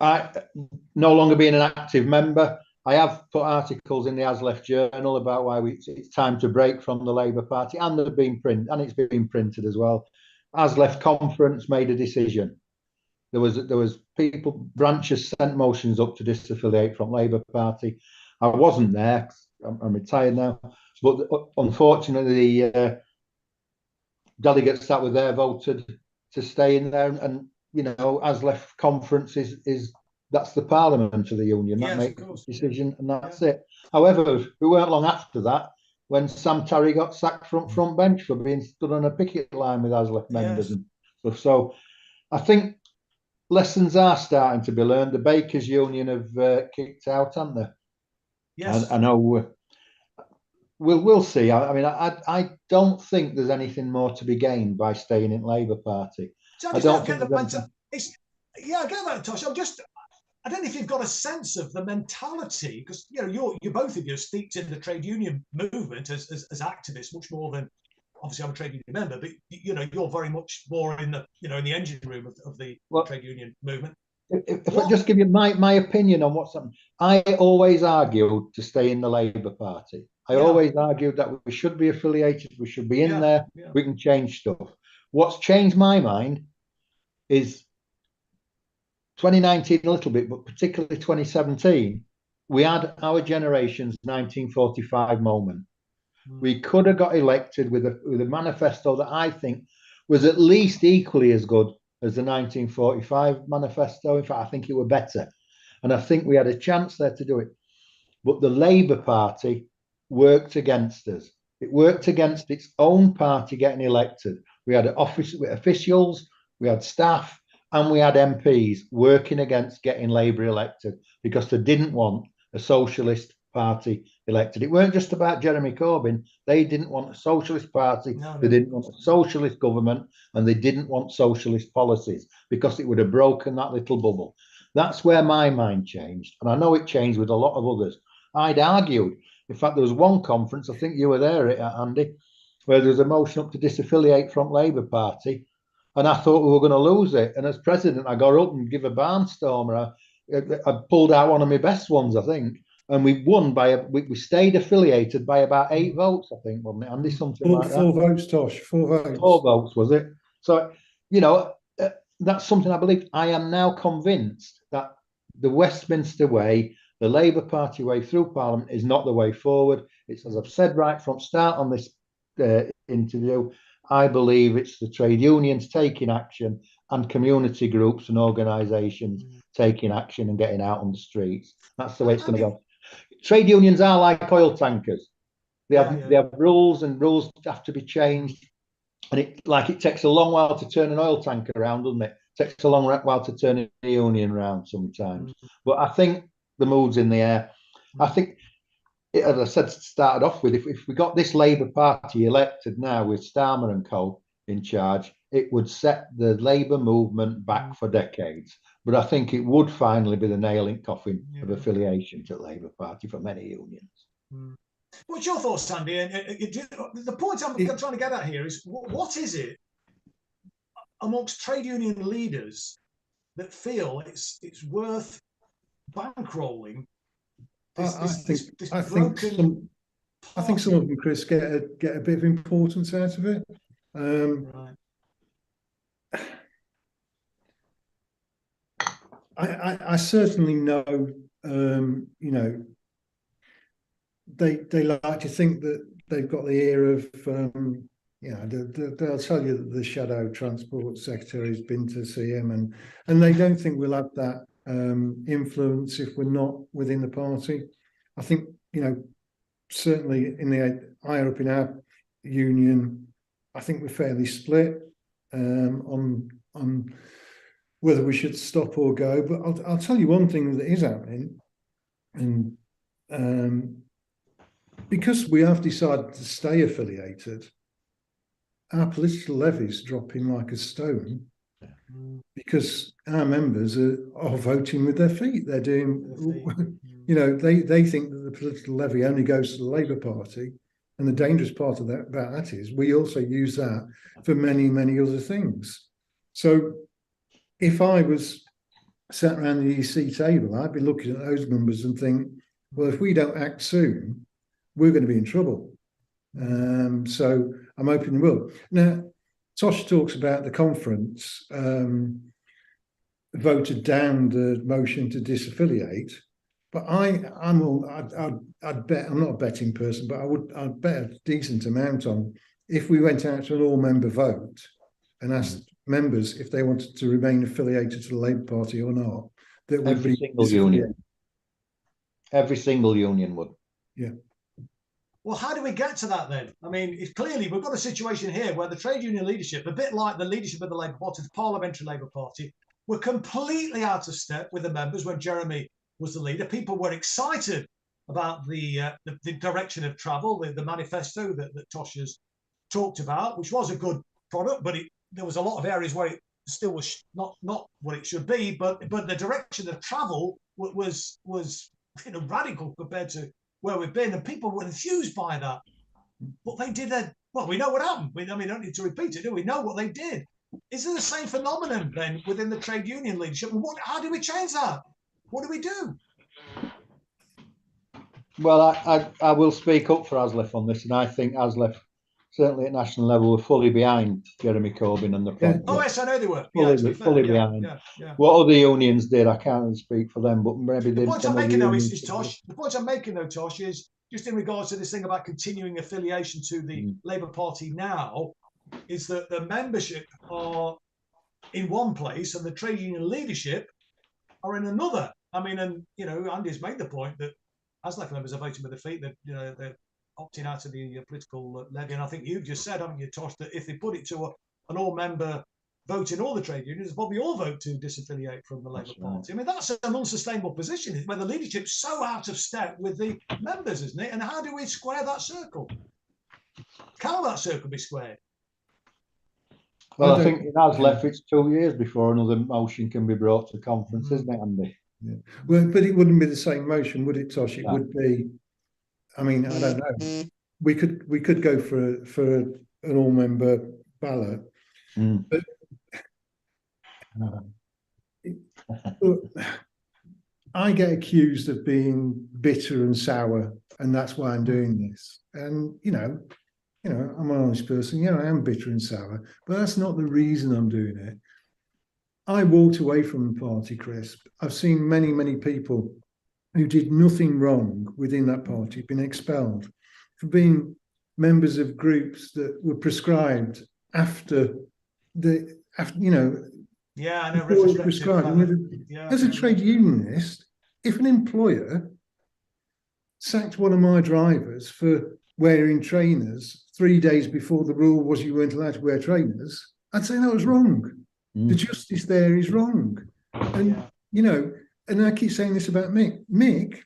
I no longer being an active member, I have put articles in the ASLEF Journal about why it's time to break from the Labour Party, and they've been printed, and it's been printed as well. ASLEF conference made a decision. There was people, branches sent motions up to disaffiliate from Labour Party. I wasn't there. I'm retired now, but unfortunately, the delegates that were there voted to stay in there, and ASLEF conference is that's the parliament of the union that makes the decision, and that's it. However, we weren't long after that when Sam Tarry got sacked from front bench for being stood on a picket line with ASLEF members and stuff. So I think lessons are starting to be learned. The Bakers Union have kicked out, haven't they? Yes. I know. We'll see. I don't think there's anything more to be gained by staying in Labour Party. So I don't get the I get that, Tosh. I don't know if you've got a sense of the mentality, because you're both of you steeped in the trade union movement as activists, much more than obviously I'm a trade union member, but you're very much more in the in the engine room of the trade union movement. If I just give you my opinion on what's happened, I always argued to stay in the Labour Party. I always argued that we should be affiliated, we should be in there, we can change stuff. What's changed my mind is 2019 a little bit, but particularly 2017, we had our generation's 1945 moment. We could have got elected with a manifesto that I think was at least equally as good as the 1945 manifesto. In fact, I think it were better. And I think we had a chance there to do it. But the Labour Party worked against us. It worked against its own party getting elected. We had officials, we had staff, and we had MPs working against getting Labour elected because they didn't want a socialist party elected. It weren't just about Jeremy Corbyn. They didn't want a socialist party. They didn't want a socialist government, and they didn't want socialist policies because it would have broken that little bubble. That's where my mind changed. And I know it changed with a lot of others. I'd argued. In fact, there was one conference, I think you were there, Andy, where there was a motion up to disaffiliate from Labour Party. And I thought we were going to lose it. And as president, I got up and give a barnstormer. I pulled out one of my best ones, I think. And we won we stayed affiliated by about 8 votes, I think, wasn't it, Andy? Something like that. 4 votes, Tosh. 4 votes. 4 votes, was it? So, that's something I believe. I am now convinced that the Westminster way, the Labour Party way through Parliament, is not the way forward. It's, as I've said right from start on this interview, I believe it's the trade unions taking action and community groups and organisations taking action and getting out on the streets. That's the way it's going to go. Trade unions are like oil tankers. They have rules, and rules have to be changed. And it takes a long while to turn an oil tanker around, doesn't it? It Takes a long while to turn a union round sometimes. But I think the mood's in the air. I think, as I said, started off with, if we got this Labour Party elected now with Starmer and co in charge, it would set the Labour movement back for decades. But I think it would finally be the nail in coffin of affiliation to the Labour Party for many unions. What's your thoughts, Sandy? And the point I'm trying to get at here is, what is it amongst trade union leaders that feel it's worth bankrolling I think some of them, Chris, get a bit of importance out of it. Right. I certainly know, you know, they like to think that they've got the ear of, you know, they'll tell you that the shadow transport secretary has been to see him, and they don't think we'll have that influence if we're not within the party. I think, you know, certainly in the higher up in our union, I think we're fairly split on whether we should stop or go. But I'll tell you one thing that is happening, and because we have decided to stay affiliated, our political levy's dropping like a stone, because our members are voting with their feet. They're doing, you know, they think that the political levy only goes to the Labour Party, and the dangerous part of that is we also use that for many, many other things. So if I was sat around the EC table, I'd be looking at those numbers and think, well, if we don't act soon, we're going to be in trouble. So I'm hoping we will. Now, Tosh talks about the conference voted down the motion to disaffiliate, but I'd bet, I'm not a betting person, but I'd bet a decent amount on if we went out to an all-member vote and asked members if they wanted to remain affiliated to the Labour Party or not, that would every single union. Every single union would. Yeah. Well, how do we get to that then? I mean, it's clearly we've got a situation here where the trade union leadership, a bit like the leadership of the Labour Party, the Parliamentary Labour Party, were completely out of step with the members when Jeremy was the leader. People were excited about the direction of travel, the manifesto that Tosh has talked about, which was a good product, but there was a lot of areas where it still was not what it should be. But the direction of travel was you know, radical compared to where we've been, and people were enthused by that. But they did well, we know what happened. I mean, don't need to repeat it, do we? Know what they did. Is it the same phenomenon then within the trade union leadership? And how do we change that? What do we do? Well, I will speak up for ASLEF on this, and I think ASLEF, certainly at national level, were fully behind Jeremy Corbyn and the project. Oh, yes, I know they were. Fully behind. Yeah. What other unions did, I can't speak for them, but maybe the point I'm making though is Tosh. The point I'm making though, Tosh, is just in regards to this thing about continuing affiliation to the Labour Party now, is that the membership are in one place and the trade union leadership are in another. I mean, and you know, Andy's made the point that ASLEF members are voting with their feet. That you know they're opting out of the political levy, and I think you've just said, haven't you, Tosh, that if they put it to an all-member vote in all the trade unions, probably all vote to disaffiliate from the Labour Party. I mean, that's an unsustainable position where the leadership's so out of step with the members, isn't it? And how do we square that circle? Can that circle be squared? Well, I think it has left. It's 2 years before another motion can be brought to conference, isn't it, Andy? Yeah. Well, but it wouldn't be the same motion, would it, Tosh? It would be. I mean, I don't know. We could go for an all-member ballot, but I get accused of being bitter and sour, and that's why I'm doing this. And you know, I'm an honest person. Yeah, I am bitter and sour, but that's not the reason I'm doing it. I walked away from the party, Chris. I've seen many, many people who did nothing wrong within that party been expelled for being members of groups that were prescribed after you know. Yeah, I know. Prescribed. As a trade unionist, if an employer sacked one of my drivers for wearing trainers 3 days before the rule was you weren't allowed to wear trainers, I'd say that was wrong. The justice there is wrong. And, and I keep saying this about Mick. Mick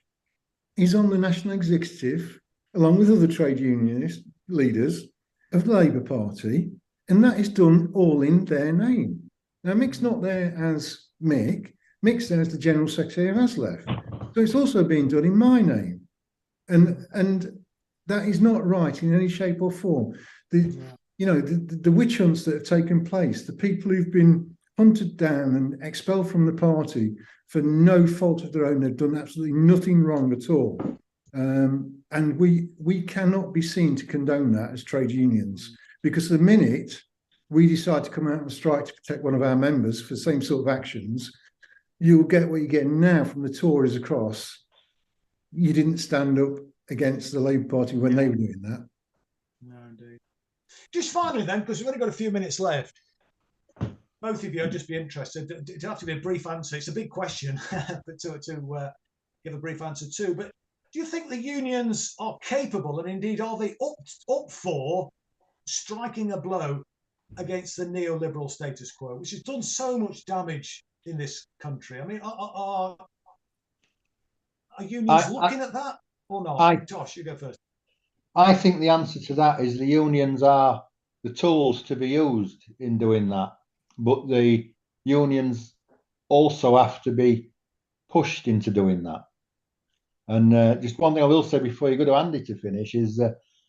is on the national executive, along with other trade unionist leaders of the Labour Party, and that is done all in their name. Now, Mick's not there as Mick. Mick's there as the General Secretary of ASLEF. So it's also being done in my name. And that is not right in any shape or form. The witch hunts that have taken place, the people who've been hunted down and expelled from the party for no fault of their own, they've done absolutely nothing wrong at all. And we cannot be seen to condone that as trade unions, because the minute we decide to come out and strike to protect one of our members for the same sort of actions, you'll get what you're getting now from the Tories across. You didn't stand up against the Labour Party when they were doing that. No, indeed. Just finally then, because we've only got a few minutes left, both of you, I'd just be interested. It'd have to be a brief answer. It's a big question, but to give a brief answer too. But do you think the unions are capable, and indeed are they up for striking a blow against the neoliberal status quo, which has done so much damage in this country? I mean, are unions looking at that or not? Tosh, you go first. I think the answer to that is the unions are the tools to be used in doing that. But the unions also have to be pushed into doing that. And just one thing I will say before you go to Andy to finish is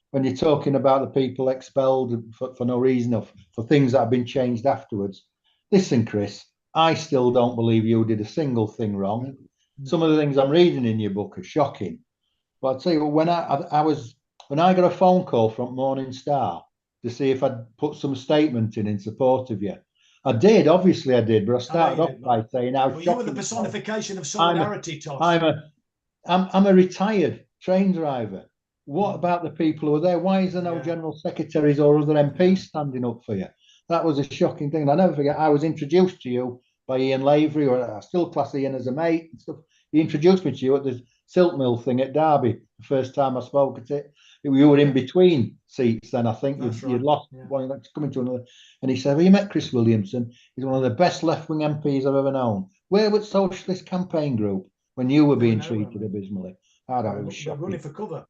when you're talking about the people expelled for no reason or for things that have been changed afterwards, listen, Chris, I still don't believe you did a single thing wrong. Some of the things I'm reading in your book are shocking. But I'll tell you, when I got a phone call from Morning Star to see if I'd put some statement in support of you, I did, obviously I did, but I started off by saying how shocking. You were the personification of solidarity, Tosh. I'm a retired train driver. What about the people who are there? Why is there no general secretaries or other MPs standing up for you? That was a shocking thing. I never forget, I was introduced to you by Ian Lavery, or I still class Ian as a mate and stuff. He introduced me to you at the silk mill thing at Derby, the first time I spoke at it. You were in between seats then, I think. You'd lost one, coming to another. And he said, well, you met Chris Williamson. He's one of the best left-wing MPs I've ever known. Where was Socialist Campaign Group when you were being treated abysmally? I don't know, it was shocking. Running for cover.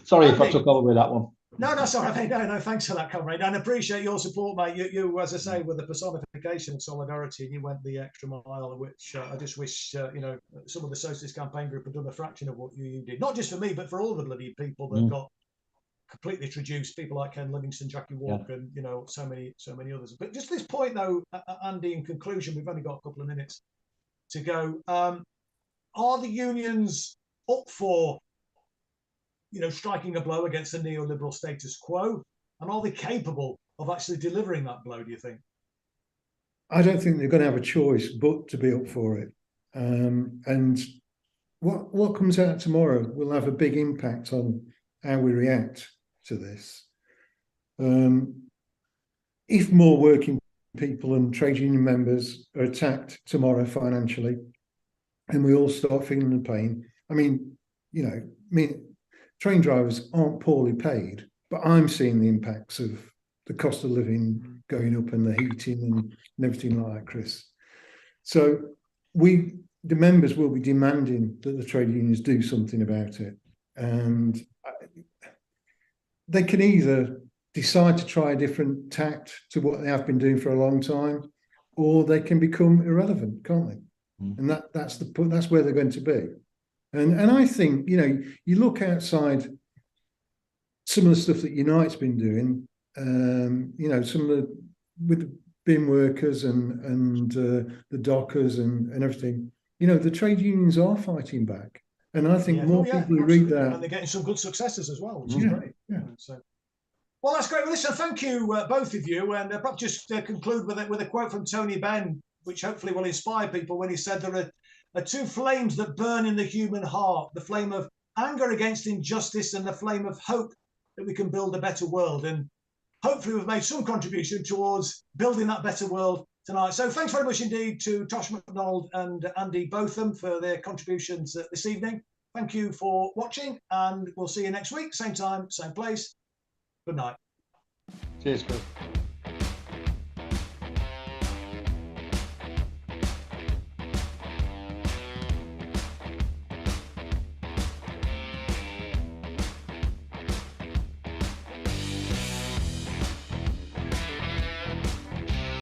Sorry if I took over with that one. No, that's all right. No, thanks for that, comrade. And I appreciate your support, mate. You, as I say, were the personification of solidarity, and you went the extra mile, which I just wish, some of the Socialist Campaign Group had done a fraction of what you did. Not just for me, but for all the bloody people that got completely traduced. People like Ken Livingston, Jackie Walker, and so many others. But just this point, though, Andy. In conclusion, we've only got a couple of minutes to go. Are the unions up for striking a blow against the neoliberal status quo? And are they capable of actually delivering that blow, do you think? I don't think they're going to have a choice but to be up for it. And what comes out tomorrow will have a big impact on how we react to this. If more working people and trade union members are attacked tomorrow financially, and we all start feeling the pain, train drivers aren't poorly paid, but I'm seeing the impacts of the cost of living going up and the heating and everything like that, Chris. So the members will be demanding that the trade unions do something about it. And they can either decide to try a different tact to what they have been doing for a long time, or they can become irrelevant, can't they? And that's the point. That's where they're going to be. And I think, you look outside some of the stuff that Unite's been doing, some of with the bin workers and the dockers and everything, the trade unions are fighting back. And I think more people who read that. And they're getting some good successes as well, which is great. Yeah. So, well, that's great. Well, listen, thank you, both of you. And perhaps just conclude with a quote from Tony Benn, which hopefully will inspire people, when he said there are two flames that burn in the human heart, the flame of anger against injustice and the flame of hope that we can build a better world. And hopefully we've made some contribution towards building that better world tonight. So thanks very much indeed to Tosh Mcdonald and Andy Botham for their contributions this evening. Thank you for watching, and we'll see you next week, same time, same place. Good night. Cheers, Chris.